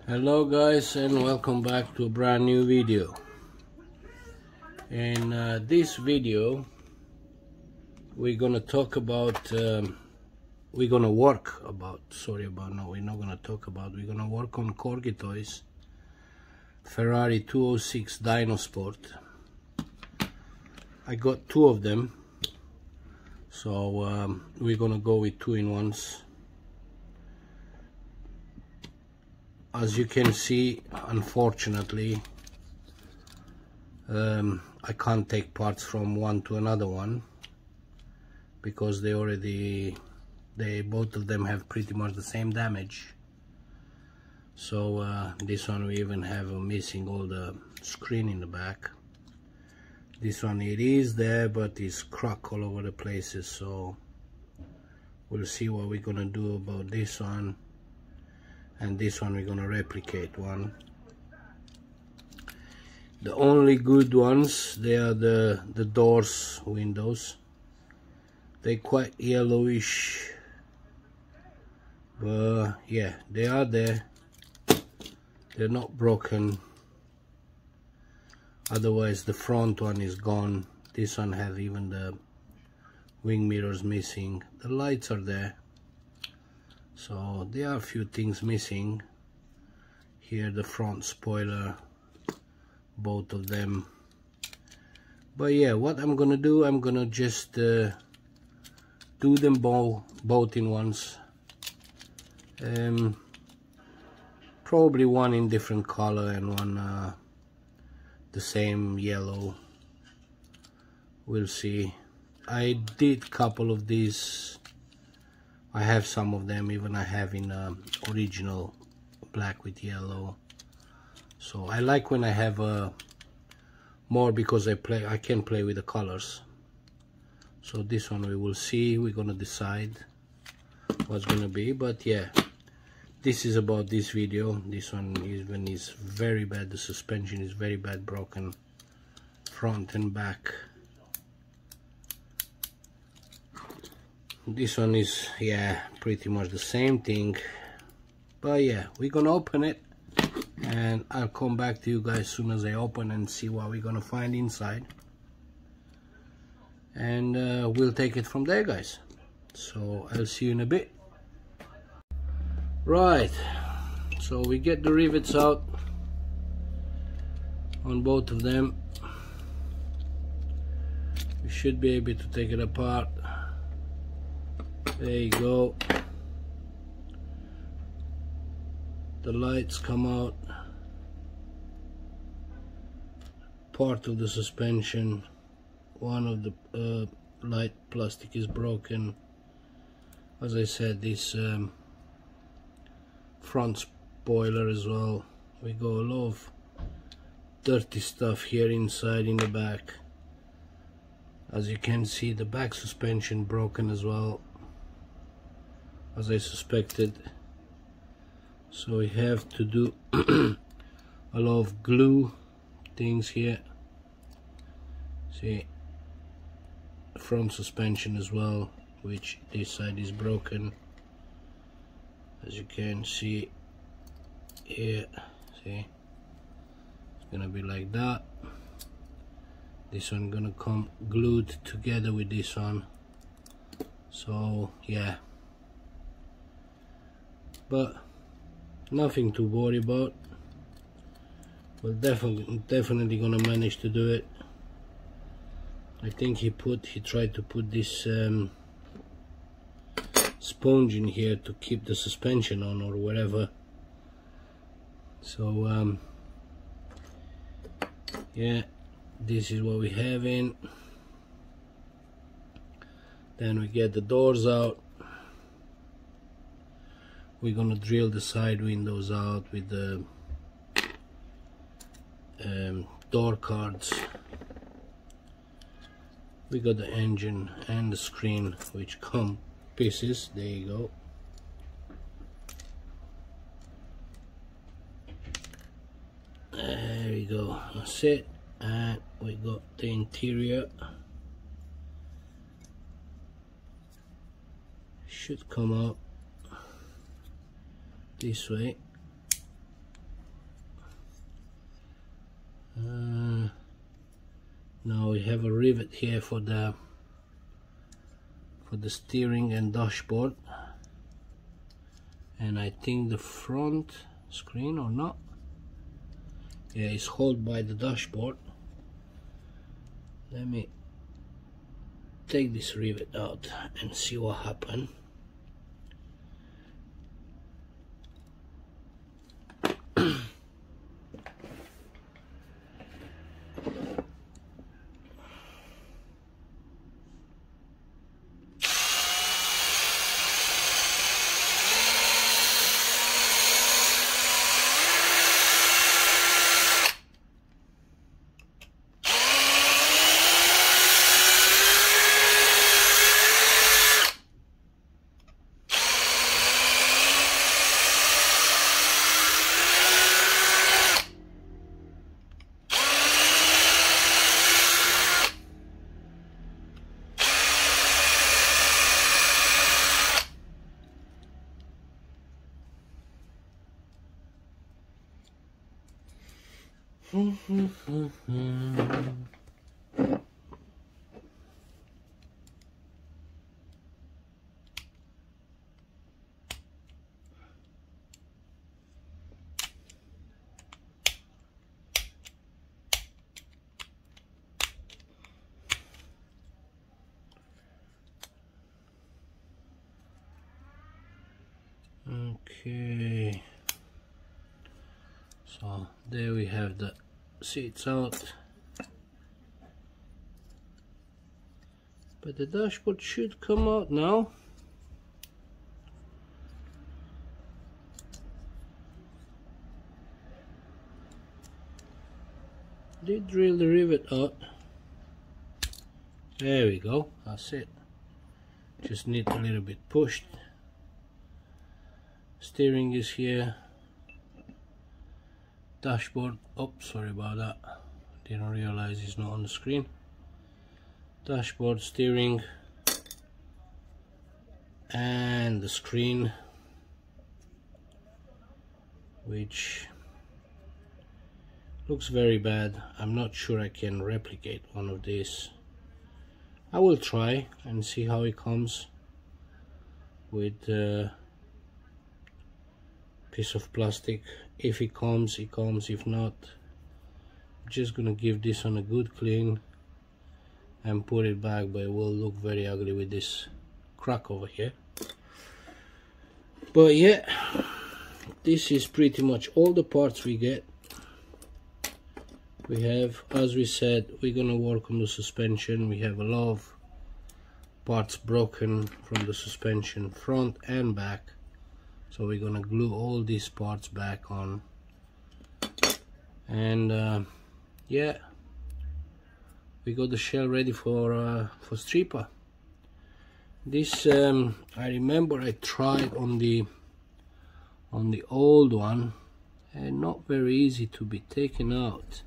Hello guys, and welcome back to a brand new video. In this video we're gonna talk about we're gonna work on corgi toys, Ferrari 206 Dino Sport. I got two of them, so we're gonna go with 2-in-1s. As you can see, unfortunately, I can't take parts from one to another one because both of them have pretty much the same damage. So this one we even have missing all the screen in the back. This one it is there, but it's cracked all over the places. So we'll see what we're gonna do about this one. And this one we're gonna replicate one. The only good ones, they are the doors, windows. They're quite yellowish, but yeah, they are there. They're not broken. Otherwise the front one is gone. This one has even the wing mirrors missing. The lights are there. So there are a few things missing. Here the front spoiler, both of them. But yeah, what I'm gonna do, I'm gonna just do them both in once. Probably one in different color and one the same yellow. We'll see. I did couple of these. I have some of them, even I have in original black with yellow. So I like when I have more, because I can play with the colors. So this one we will see. We're gonna decide what's gonna be. But yeah, this is about this video. This one is very bad. The suspension is very bad, broken front and back. This one is, yeah, pretty much the same thing. But yeah, we're gonna open it and I'll come back to you guys as soon as I open and see what we're gonna find inside, and we'll take it from there, guys. So I'll see you in a bit. Right, so we get the rivets out on both of them. We should be able to take it apart. There you go. The lights come out. Part of the suspension, one of the light plastic is broken. As I said, this front spoiler as well. We got a lot of dirty stuff here inside in the back. As you can see, the back suspension broken as well, as I suspected. So we have to do a lot of glue things here. See, front suspension as well, which this side is broken, as you can see here. See, it's gonna be like that. This one gonna come glued together with this one. So yeah, but nothing to worry about. We're definitely gonna manage to do it. I think he tried to put this sponge in here to keep the suspension on or whatever. So yeah, this is what we have in. Then we get the doors out. We're gonna drill the side windows out with the door cards. We got the engine and the screen, which come pieces. There you go. There we go. That's it. And we got the interior. Should come out this way. rivet here for the steering and dashboard, and I think the front screen or not, yeah, it's held by the dashboard. Let me take this rivet out and see what happened. Okay, so there we have the seats out, but the dashboard should come out now. Did drill the rivet out. There we go, that's it. Just need a little bit pushed. Steering is here. Dashboard, oh sorry about that, didn't realize it's not on the screen. Dashboard, steering, and the screen, which looks very bad. I'm not sure I can replicate one of these. I will try and see how it comes with piece of plastic. If it comes, it comes. If not, I'm just gonna give this one a good clean and put it back, but it will look very ugly with this crack over here. But yeah, this is pretty much all the parts we get. We have, as we said, we're gonna work on the suspension. We have a lot of parts broken from the suspension, front and back. So we're gonna glue all these parts back on, and yeah, we got the shell ready for stripper. This I remember I tried on the old one, and not very easy to be taken out,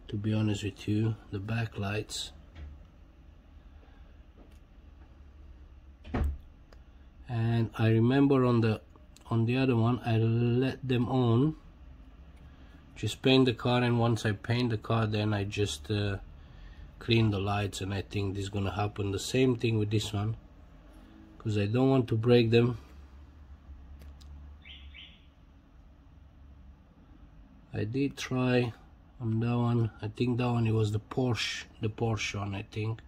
to be honest with you, the backlights. And I remember on the other one I let them on, just paint the car, and once I paint the car then I just clean the lights, and I think this is gonna happen the same thing with this one, because I don't want to break them. I did try on that one. I think that one, it was the Porsche one, I think,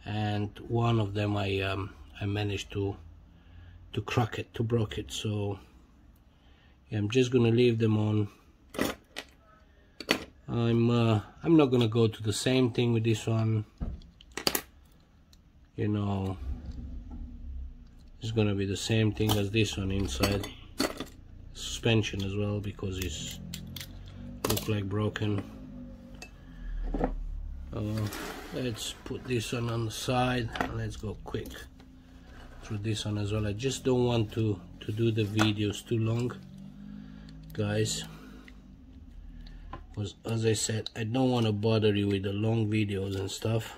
and one of them I managed to crack it, to broke it. So yeah, I'm just gonna leave them on. I'm not gonna go to the same thing with this one, you know. It's gonna be the same thing as this one inside, suspension as well, because it's look like broken. Let's put this one on the side, and let's go quick through this one as well. I just don't want to do the videos too long, guys, because as I said, I don't want to bother you with the long videos and stuff.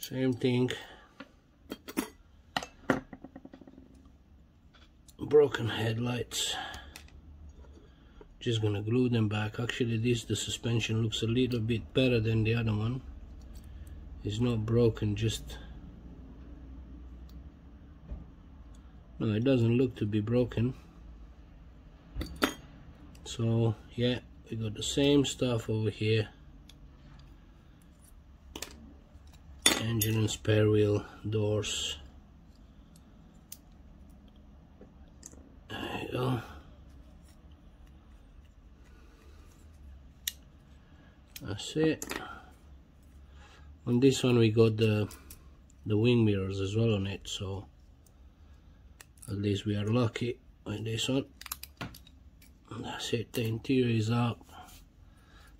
Same thing. Broken headlights. Just gonna glue them back. Actually, the suspension looks a little bit better than the other one. It's not broken, just no, it doesn't look to be broken. So yeah, we got the same stuff over here. Engine and spare wheel doors. There you go. That's it. On this one we got the wing mirrors as well on it, so at least we are lucky with this one. That's it, the interior is out.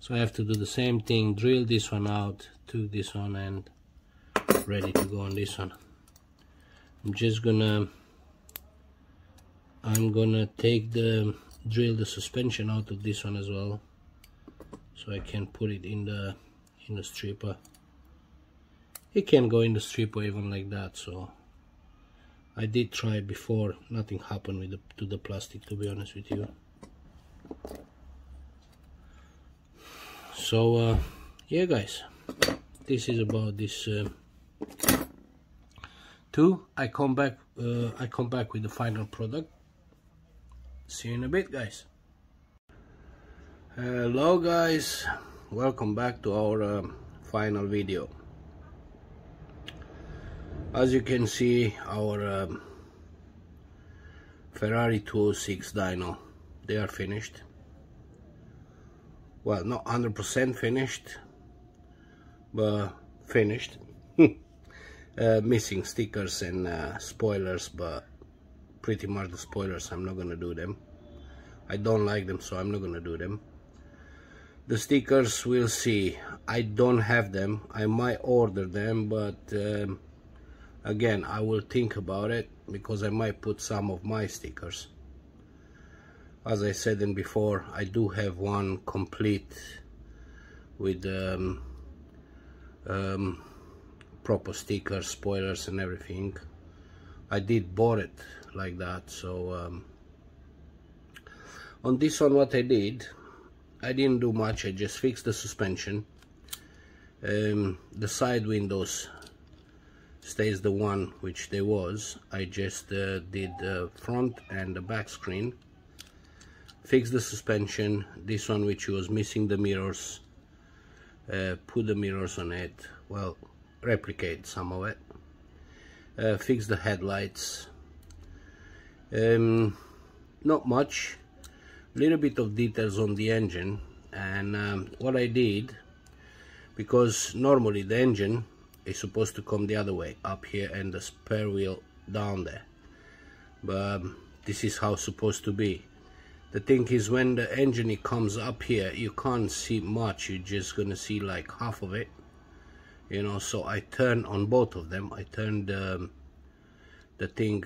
So I have to do the same thing, drill this one out, took this one and ready to go on this one. I'm gonna take drill the suspension out of this one as well, so I can put it in the stripper. It can go in the stripper even like that, so I did try it before, nothing happened with the plastic, to be honest with you. So yeah guys, this is about this two. I come back with the final product. See you in a bit, guys. Hello guys, welcome back to our final video. As you can see, our Ferrari 206 Dino, they are finished. Well, not 100% finished, but finished. Missing stickers and spoilers, but pretty much the spoilers I'm not gonna do them. I don't like them, so I'm not gonna do them. The stickers, we'll see. I don't have them. I might order them, but again, I will think about it, because I might put some of my stickers. As I said before, I do have one complete with proper stickers, spoilers and everything. I did bought it like that. So on this one, what I didn't do much. I just fixed the suspension. The side windows stays the one which they was. I just did the front and the back screen. Fix the suspension. This one which was missing the mirrors, put the mirrors on it, well, replicate some of it. Fix the headlights. Not much, little bit of details on the engine. And what I did, because normally the engine is supposed to come the other way, up here, and the spare wheel down there, but this is how it's supposed to be. The thing is, when the engine comes up here, you can't see much, you're just gonna see like half of it, you know. So I turned on both of them. I turned the thing,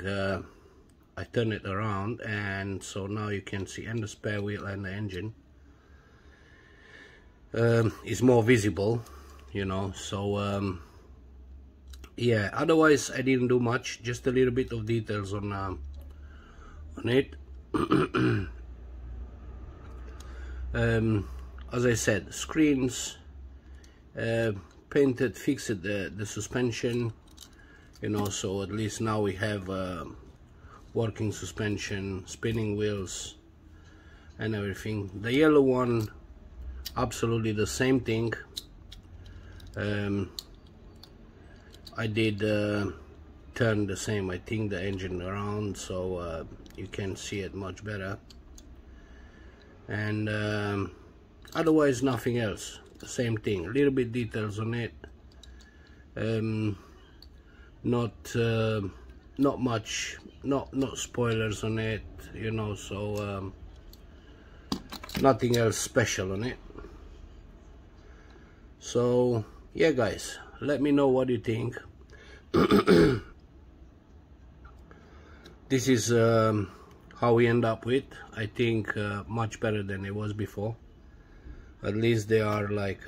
I turn it around, and so now you can see, and the spare wheel and the engine is more visible, you know. So yeah, otherwise I didn't do much, just a little bit of details on it. As I said, screens, painted, fixed the suspension, you know, so at least now we have working suspension, spinning wheels and everything. The yellow one, absolutely the same thing. I did turn the same, I think, the engine around, so you can see it much better. And otherwise nothing else, the same thing, a little bit details on it. Not much, not spoilers on it, you know, so nothing else special on it. So yeah guys, let me know what you think. This is how we end up with. I think much better than it was before. At least they are like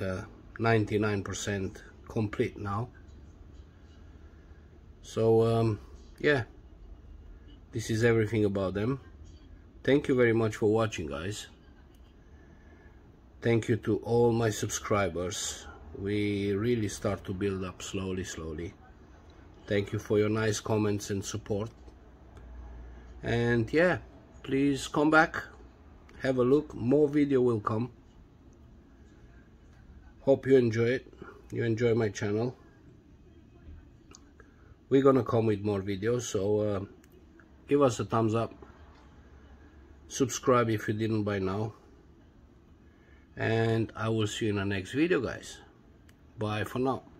99% complete now. So yeah, this is everything about them. Thank you very much for watching, guys. Thank you to all my subscribers. We really start to build up slowly. Thank you for your nice comments and support. And yeah, please come back, have a look. More video will come. Hope you enjoy it. You enjoy my channel. We're gonna come with more videos, so give us a thumbs up. Subscribe if you didn't by now. And I will see you in the next video, guys. Bye for now.